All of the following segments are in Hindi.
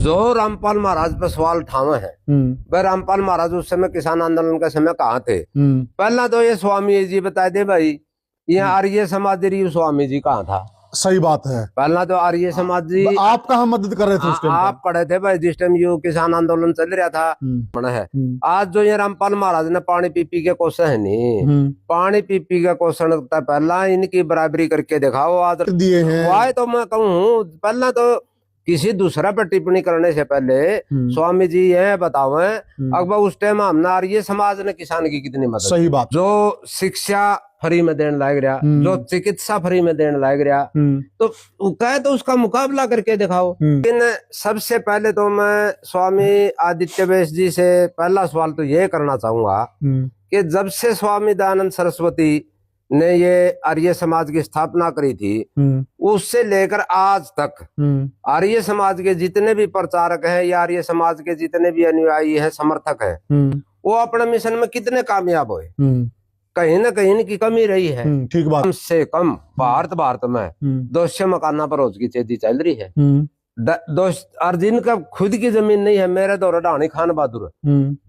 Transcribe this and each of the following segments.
जो रामपाल महाराज पर सवाल उठावे है, वह रामपाल महाराज उस समय किसान आंदोलन के समय कहाँ थे? पहला तो ये स्वामी जी बता दे भाई, यहाँ आर्य समाज स्वामी जी कहाँ था? सही बात है। पहला तो आर्य समाज जी आप कहाँ मदद कर रहे थे उस टाइम? आप खड़े थे भाई जिस टाइम यो किसान आंदोलन चल रहा था। है आज जो ये रामपाल महाराज ने पानी पी पी के क्वेश्चन है नहीं, पानी पी पी के क्वेश्चन पहला इनकी बराबरी करके दिखाओ आज दिए हैं। तो मैं कहूँ पहला तो किसी दूसरा पर टिप्पणी करने से पहले स्वामी जी ये बतावे अकबर उस टाइम हमने आर्य समाज ने किसान की कितनी मदद। सही बात। जो शिक्षा फ्री में देने लग रहा, जो चिकित्सा फ्री में देने लग रहा, तो कहे तो उसका मुकाबला करके दिखाओ। लेकिन सबसे पहले तो मैं स्वामी आदित्य बेस जी से पहला सवाल तो ये करना चाहूंगा कि जब से स्वामी दयानंद सरस्वती ने ये आर्य समाज की स्थापना करी थी उससे लेकर आज तक आर्य समाज के जितने भी प्रचारक हैं या आर्य समाज के जितने भी अनुयायी हैं, समर्थक हैं, वो अपने मिशन में कितने कामयाब हुए? कहीं ना कहीं इनकी कमी रही है। ठीक बात। कम से कम भारत में 200 मकाना पर रोज की चेती चल रही है। और जिनका खुद की जमीन नहीं है, मेरे दौरा ढाणी खान बहादुर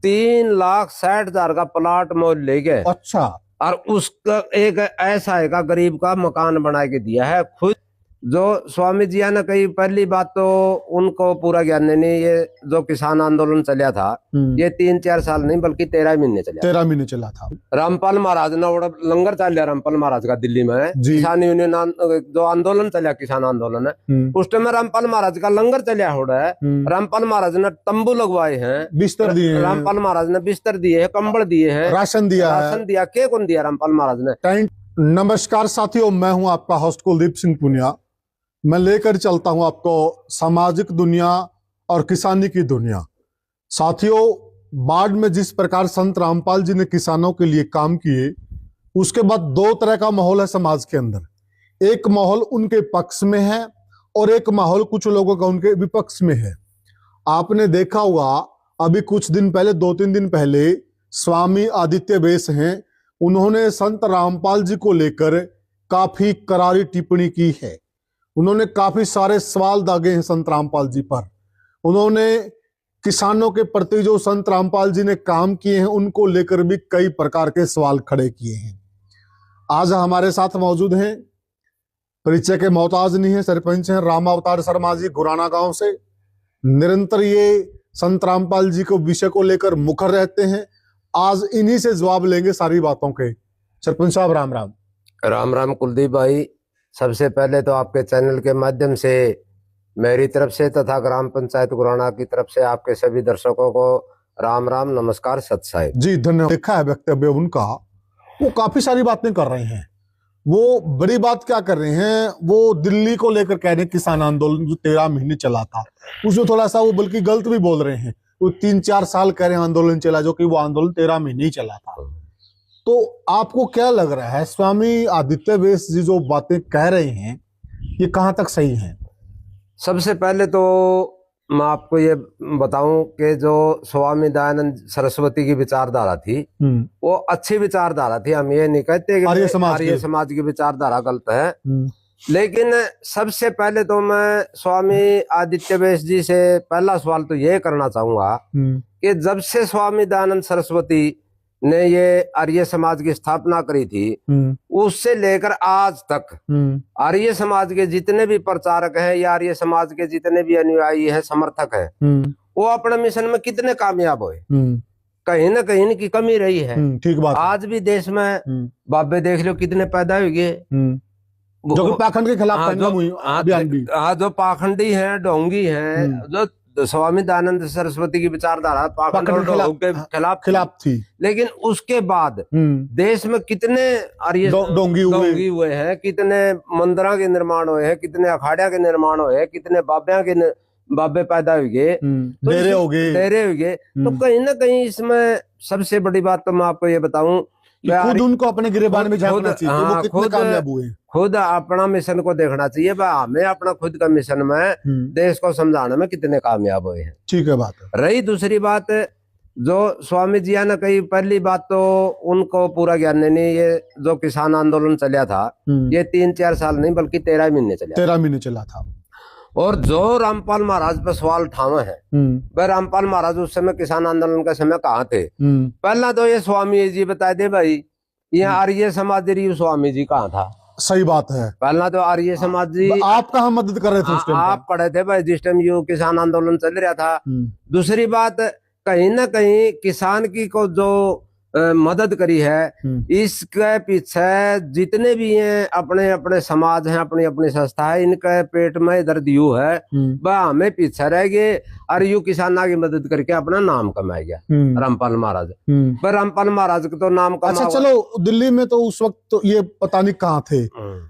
3,60,000 का प्लाट मोल ले गए। अच्छा। और उसका एक ऐसा है का गरीब का मकान बना के दिया है खुद। जो स्वामी जी ने कही पहली बात तो उनको पूरा ज्ञान नहीं, ये जो किसान आंदोलन चला था ये 3-4 साल नहीं बल्कि 13 महीने चला। 13 महीने चला था। रामपाल महाराज ने लंगर चल लिया रामपाल महाराज का दिल्ली में, किसान यूनियन जो आंदोलन चला किसान आंदोलन है उस टाइम में रामपाल महाराज का लंगर चलिया हो रहा है। रामपाल महाराज ने तंबू लगवाए हैं, बिस्तर दिए, रामपाल महाराज ने बिस्तर दिए है, कंबल दिए है, राशन दिया के कौन दिया? रामपाल महाराज ने। नमस्कार साथियों, मैं हूं आपका होस्ट कुलदीप सिंह पुनिया। मैं लेकर चलता हूं आपको सामाजिक दुनिया और किसानी की दुनिया। साथियों, बाढ़ में जिस प्रकार संत रामपाल जी ने किसानों के लिए काम किए, उसके बाद दो तरह का माहौल है समाज के अंदर। एक माहौल उनके पक्ष में है और एक माहौल कुछ लोगों का उनके विपक्ष में है। आपने देखा होगा अभी कुछ दिन पहले, 2-3 दिन पहले स्वामी आदित्य बेस हैं, उन्होंने संत रामपाल जी को लेकर काफी करारी टिप्पणी की है। उन्होंने काफी सारे सवाल दागे हैं संत रामपाल जी पर। उन्होंने किसानों के प्रति जो संत रामपाल जी ने काम किए हैं उनको लेकर भी कई प्रकार के सवाल खड़े किए हैं। आज हमारे साथ मौजूद हैं, परिचय के मोहताज नहीं है, सरपंच हैं राम अवतार शर्मा जी गुराना गांव से। निरंतर ये संत रामपाल जी को विषय को लेकर मुखर रहते हैं। आज इन्हीं से जवाब लेंगे सारी बातों के। सरपंच साहब राम राम। राम राम कुलदीप भाई। सबसे पहले तो आपके चैनल के माध्यम से मेरी तरफ से तथा ग्राम पंचायत गुराना की तरफ से आपके सभी दर्शकों को राम राम, नमस्कार, सत साहिब जी। धन्यवाद। देखा है वक्तव्य उनका, वो काफी सारी बातें कर रहे हैं। वो बड़ी बात क्या कर रहे हैं, वो दिल्ली को लेकर कह रहे हैं किसान आंदोलन जो 13 महीने चला था उसमें थोड़ा सा वो बल्कि गलत भी बोल रहे हैं। वो 3-4 साल कह रहे हैं आंदोलन चला, जो कि वो आंदोलन 13 महीने ही चला था। तो आपको क्या लग रहा है स्वामी आदित्य बेस जी जो बातें कह रहे हैं ये कहां तक सही हैं? सबसे पहले तो मैं आपको ये बताऊं कि जो स्वामी दयानंद सरस्वती की विचारधारा थी वो अच्छी विचारधारा थी। हम ये नहीं कहते कि आर्य समाज की विचारधारा गलत है, लेकिन सबसे पहले तो मैं स्वामी आदित्य बेस जी से पहला सवाल तो ये करना चाहूंगा कि जब से स्वामी दयानंद सरस्वती ने ये आर्य समाज की स्थापना करी थी उससे लेकर आज तक आर्य समाज के जितने भी प्रचारक हैं या आर्य समाज के जितने भी अनुयायी हैं, समर्थक हैं, वो अपने मिशन में कितने कामयाब हुए? कहीं ना कहीं इनकी कमी रही है। ठीक बात। आज भी देश में बाबे देख लो कितने पैदा हुए जो पाखंड के खिलाफ, जो पाखंडी हैं, ढोंगी हैं, जो स्वामी दयानंद सरस्वती की विचारधारा पाखंड के खिलाफ थी। लेकिन उसके बाद देश में कितने डोंगी हुए हैं, कितने मंदिरों के निर्माण हुए हैं, कितने अखाड़िया के निर्माण हुए हैं, कितने बाबे पैदा हुए, डेरे हो गए। तो कहीं ना कहीं इसमें सबसे बड़ी बात तो मैं आपको ये बताऊं, खुद उनको अपने गिरेबान में झांकना चाहिए, वो कितने कामयाब हुए। खुद अपना मिशन को देखना चाहिए, हमें अपना खुद का मिशन में देश को समझाने में कितने कामयाब हुए हैं। ठीक है बात। रही दूसरी बात, जो स्वामी जी ने कही पहली बात तो उनको पूरा ज्ञान नहीं, ये जो किसान आंदोलन चला था ये 3-4 साल नहीं बल्कि 13 महीने चला। 13 महीने चला था। और जो रामपाल महाराज पे सवाल उठावे हैं, भाई रामपाल महाराज उस समय किसान आंदोलन के समय कहाँ थे? पहला तो ये स्वामी जी बता दे भाई, ये आर्य समाज स्वामी जी कहाँ था? सही बात है। पहला तो आर्य समाज जी आप कहाँ मदद कर रहे थे उस टाइम? आप पढ़े थे भाई जिस टाइम यो किसान आंदोलन चल रहा था। दूसरी बात, कहीं ना कहीं किसान की को जो मदद करी है, इसके पीछे जितने भी हैं अपने अपने समाज हैं, अपनी अपनी संस्था है, इनके पेट में दर्द यू है, वह हमें पीछे रह गए और यू किसाना की मदद करके अपना नाम कमाया गया रामपाल महाराज। पर रामपाल महाराज का तो नाम कमा। अच्छा चलो, दिल्ली में तो उस वक्त तो ये पता नहीं कहाँ थे,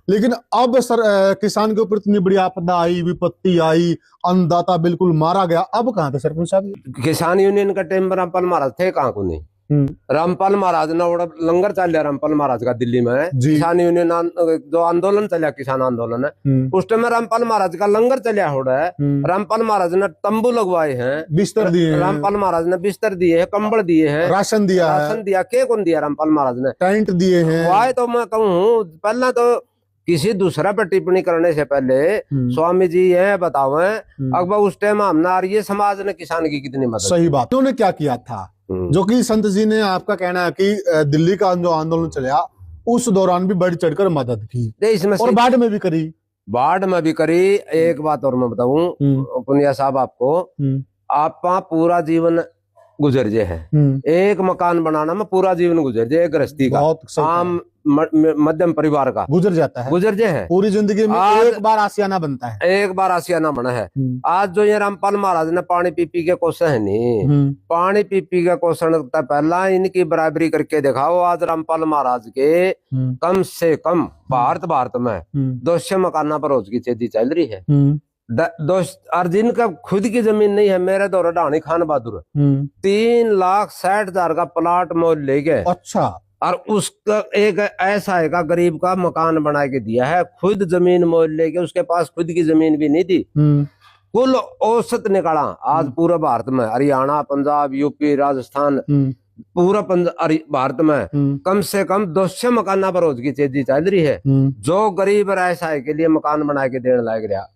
लेकिन अब सर किसान के ऊपर इतनी बड़ी आपदा आई, विपत्ति आई, अन्नदाता बिल्कुल मारा गया, अब कहाँ थे सरपंच साहब? किसान यूनियन का टाइम रामपाल महाराज थे कहाँ को नहीं। रामपाल महाराज ने बड़ा लंगर चल रहा रामपाल महाराज का दिल्ली में, किसान यूनियन जो आंदोलन चला, किसान आंदोलन है, उस टाइम में रामपाल महाराज का लंगर चलिया हो रहा है। रामपाल महाराज ने तंबू लगवाए हैं, बिस्तर दिए, रामपाल महाराज ने बिस्तर दिए हैं, कंबल दिए हैं, राशन दिया के कौन दिया? रामपाल महाराज ने टेंट दिए हैं। वाह, तो मैं कहूँ पहला तो किसी दूसरा पर टिप्पणी करने से पहले स्वामी जी ये बतावे अकबर उस टाइम हमने आर्य समाज ने किसान की कितनी मदद। सही बात, उन्होंने क्या किया था? जो कि संत जी ने, आपका कहना है कि दिल्ली का जो आंदोलन चला उस दौरान भी बढ़ चढ़कर मदद की, इसमें और बाढ़ में भी करी। बाढ़ में भी करी। एक बात और मैं बताऊं पुनिया साहब आपको, आप पूरा जीवन गुजर जे है, एक मकान बनाना में पूरा जीवन गुजर जे, गृहस्थी का आम मध्यम परिवार का गुजर जाता है, गुजर जे है पूरी जिंदगी में। एक बार आसियाना बनता है, एक बार आसियाना बना है। आज जो ये रामपाल महाराज ने पानी पी के कोसा है नहीं, पानी पी के कोसन पहला इनकी बराबरी करके दिखाओ। आज रामपाल महाराज के कम से कम भारत में 200 मकाना पर रोज की चेदी चल रही है। और जिनका खुद की जमीन नहीं है, मेरे दौरे ढाणी खान बहादुर 3,60,000 का प्लाट मोल ले गए। अच्छा, और उसका एक ऐसा है का गरीब का मकान बना के दिया है, खुद जमीन मोल लेके, उसके पास खुद की जमीन भी नहीं थी। कुल औसत निकाला आज पूरा भारत में, हरियाणा, पंजाब, यूपी, राजस्थान, पूरा भारत में कम से कम 200 मकाना पर रोज की चेजी चल रही है। जो गरीब ऐसा है के लिए मकान बना के देने लायक रहा,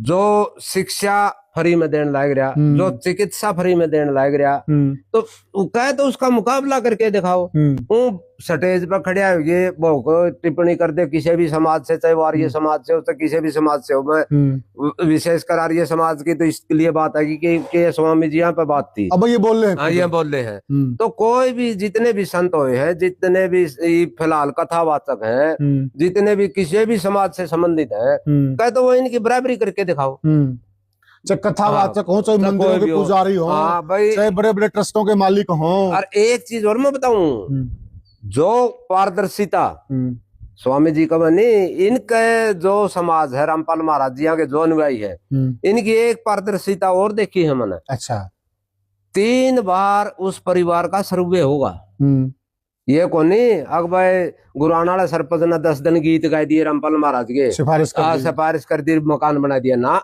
जो शिक्षा फ्री में देने लायक रहा, जो चिकित्सा फ्री में देने लायक रहा, तो कहे तो उसका मुकाबला करके दिखाओ। स्टेज पर खड़े हुए वो टिप्पणी कर दे किसी भी समाज से, चाहे वो आर्य समाज से हो, चाहे किसी भी समाज से हो। मैं विशेषकर आर्य समाज की तो इसके लिए बात है कि स्वामी जी यहाँ पे बात थी, अब ये बोल रहे हैं। हाँ, ये बोल रहे हैं। तो कोई भी जितने भी संत हुए हैं, जितने भी फिलहाल कथावाचक हैं, जितने भी किसी भी समाज से संबंधित है, कहे तो वो इनकी बराबरी करके दिखाओ। चाहे कथावाचक हो, चाहे मंदिरों के पुजारी हो, चाहे बड़े बड़े ट्रस्टों के मालिक हो। और एक चीज और मैं बताऊं, जो पारदर्शिता स्वामी जी का बनी, इनके जो समाज है रामपाल महाराज जी के जो अनुयायी है, इनकी एक पारदर्शिता और देखी है मैंने। अच्छा, 3 बार उस परिवार का सर्वे होगा। ये कोनी अकबर गुरुआना सरपंच ने 10 दिन गीत गाए दिए रामपाल महाराज के, सिफारिश कर दी, मकान बना दिया ना।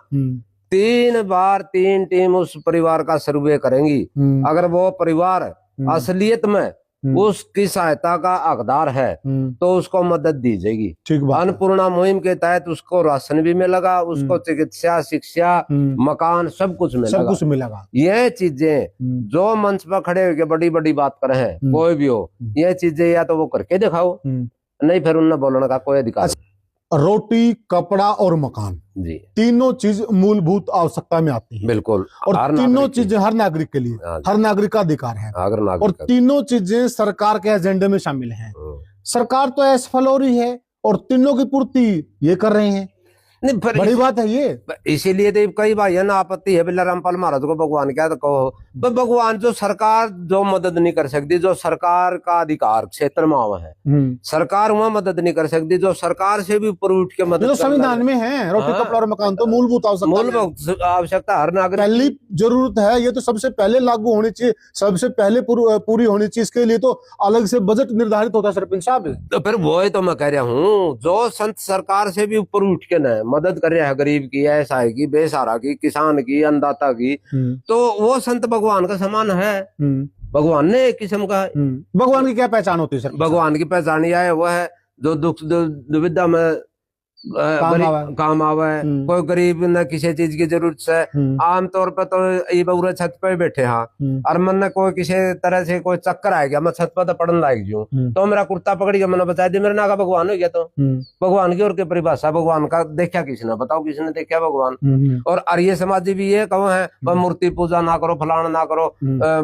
3 बार 3 टीम उस परिवार का सर्वे करेंगी। अगर वो परिवार असलियत में उसकी सहायता का हकदार है तो उसको मदद दी जाएगी। अन्नपूर्णा मुहिम के तहत उसको राशन भी मिलेगा, उसको चिकित्सा, शिक्षा, मकान सब कुछ मिलेगा। ये चीजें जो मंच पर खड़े होकर बड़ी बड़ी बात कर रहे हैं, कोई भी हो, ये चीजें या तो वो करके दिखाओ, नहीं फिर उन्हें बोलने का कोई अधिकार। रोटी, कपड़ा और मकान जी, तीनों चीज मूलभूत आवश्यकता में आती है। बिल्कुल, और तीनों चीजें हर नागरिक के लिए, हर नागरिक का अधिकार है, और तीनों चीजें सरकार के एजेंडे में शामिल हैं। सरकार तो असफल हो रही है और तीनों की पूर्ति ये कर रहे हैं। नहीं, बड़ी बात है ये। इसीलिए तो कई भाई है ना आपत्ति है बिल्ला रामपाल महाराज को भगवान क्या तो कहो, भगवान जो सरकार जो मदद नहीं कर सकती, जो सरकार का अधिकार क्षेत्र में आवा है, सरकार वहां मदद नहीं कर सकती, जो सरकार से भी ऊपर उठ के मदद, संविधान में है। रोटी, कपड़ा और मकान तो मूलभूत आवश्यकता हर नागरिक पहली जरूरत है। ये तो सबसे पहले लागू होनी चाहिए, सबसे पहले पूरी होनी चाहिए। इसके लिए तो अलग से बजट निर्धारित होता है सरपंच साहब। तो फिर वो तो मैं कह रहा हूँ, जो संत सरकार से भी ऊपर उठ के न मदद कर रहा है, गरीब की, ऐसा की, बेसहारा की, किसान की, अन्नदाता की, तो वो संत भगवान का समान है। भगवान ने एक किस्म का, भगवान की क्या पहचान होती है सर? भगवान की पहचान यह है, वो है जो दुख दुविधा में काम आवे। कोई गरीब न किसी चीज की जरूरत से आमतौर पर तो ये पूरे छत पे बैठे हाँ और मन ने कोई किसी तरह से कोई चक्कर आ गया, मैं छत पर तो पढ़ने लायक जूं तो मेरा कुर्ता पकड़ के मैंने बचा दिया, मेरे नाका भगवान हो गया। तो भगवान की और की परिभाषा, भगवान का देखा किसने, बताओ किसने देखा भगवान। और आर्य समाजी भी ये कहो है मूर्ति पूजा ना करो, फलाना ना करो,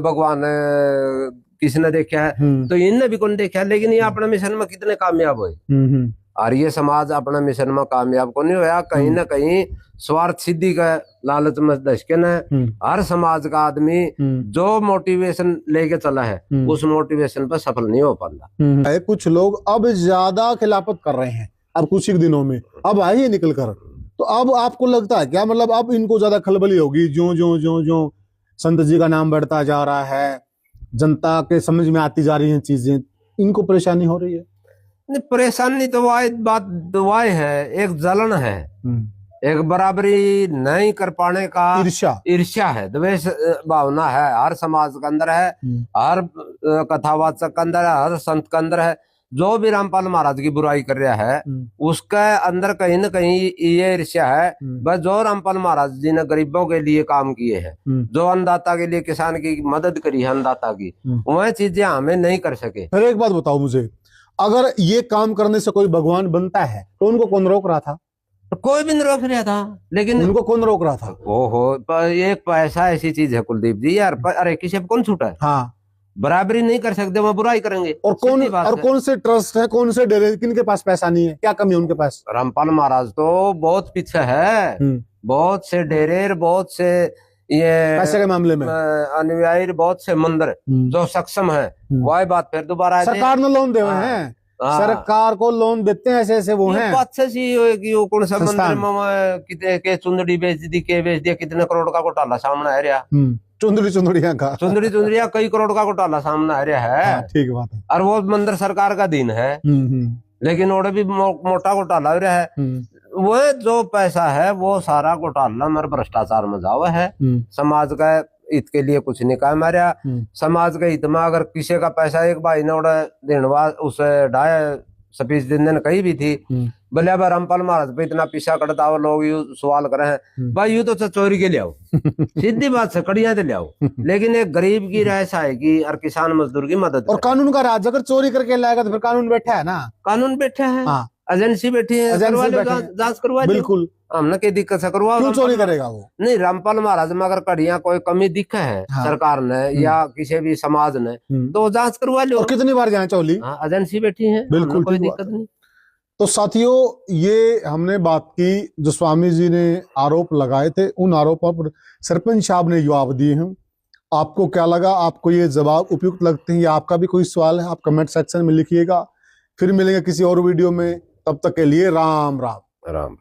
भगवान किसने देखा है, तो इनने भी कौन देखा। लेकिन ये अपने मिशन में कितने कामयाब हुए। आर्य समाज अपने मिशन में कामयाब को नहीं होया, कहीं ना कहीं स्वार्थ सिद्धि का लालच में दशके न हर समाज का आदमी जो मोटिवेशन लेके चला है उस मोटिवेशन पर सफल नहीं हो पाता। कुछ लोग अब ज्यादा खिलाफत कर रहे हैं, अब कुछ ही दिनों में अब आइए निकल कर, तो अब आपको लगता है क्या, मतलब अब इनको ज्यादा खलबली होगी जो जो जो जो संत जी का नाम बढ़ता जा रहा है, जनता के समझ में आती जा रही हैं चीजें, इनको परेशानी हो रही है? नहीं, परेशानी तो बात दुआएं है, एक जलन है, एक बराबरी नहीं कर पाने का ईर्ष्या है, द्वेष भावना है, हर समाज के अंदर है, हर कथावाचक के अंदर है, हर संत के अंदर है। जो भी रामपाल महाराज की बुराई कर रहा है उसके अंदर कहीं न कहीं ये ईर्ष्या है। बस जो रामपाल महाराज जी ने गरीबों के लिए काम किए हैं, जो अन्नदाता के लिए किसान की मदद करी है, अन्नदाता की, वह चीजें हमें नहीं कर सके। फिर एक बात बताओ मुझे, अगर ये काम करने से कोई भगवान बनता है तो उनको कौन रोक रहा था? कोई भी नहीं रोक रहा था, लेकिन उनको कौन रोक रहा था? ओहो, ये पैसा ऐसी चीज है कुलदीप जी यार, अरे किसी कौन छूटा है? हाँ, बराबरी नहीं कर सकते, वो बुराई करेंगे। और कौन से ट्रस्ट है, कौन से डेरे, किनके पास पैसा नहीं है, क्या कमी है उनके पास? रामपाल महाराज तो बहुत पीछे है, बहुत से डेरे, बहुत से ये पैसे के मामले में अनुयायी, बहुत से मंदिर जो सक्षम है। वही बात फिर दोबारा सरकार ने लोन दे हुए हैं, सरकार को लोन देते हैं, ऐसे ऐसे वो हैं। बात सही है कि वो कौन सा मंदिर में कितने के चुंदड़ी बेच दी, के बेच दिया, कितने करोड़ का घोटाला सामने आ रहा, चुंदड़िया कई करोड़ का घोटाला सामने आ रहा है। ठीक बात है। और वो मंदिर सरकार का दिन है, लेकिन और भी मोटा घोटाला हो रहा है। वो जो पैसा है वो सारा घोटाला मेरे भ्रष्टाचार में जावा है। समाज का हित के लिए कुछ नहीं काम आ रहा। समाज के हित में अगर किसी का पैसा एक भाई ने देनवा उसे ढाई सपीस दिन कही भी थी, बोले अब रामपाल महाराज पे इतना पीछा करता हो, लोग यू सवाल करे हैं भाई यू तो चोरी के ले आओ सीधी बात से कड़िया ले आओ, लेकिन एक गरीब की राय आएगी और किसान मजदूर की मदद। और कानून का राज, अगर चोरी करके लाएगा तो फिर कानून बैठा है ना, कानून बैठा है, एजेंसी बैठी है, जांच करवा लो। बिल्कुल, हमने क्या दिक्कत से करवा, क्यों चोरी करेगा वो? नहीं, रामपाल महाराज में अगर कड़िया कोई कमी दिखा है सरकार ने या किसी भी समाज ने तो जांच करवा लो। और कितनी बार जाए चौली, एजेंसी बैठी है, बिल्कुल कोई दिक्कत नहीं। तो साथियों, ये हमने बात की जो स्वामी जी ने आरोप लगाए थे, उन आरोपों पर सरपंच साहब ने जवाब दिए हैं। आपको क्या लगा, आपको ये जवाब उपयुक्त लगते हैं या आपका भी कोई सवाल है, आप कमेंट सेक्शन में लिखिएगा। फिर मिलेंगे किसी और वीडियो में, तब तक के लिए राम राम। राम।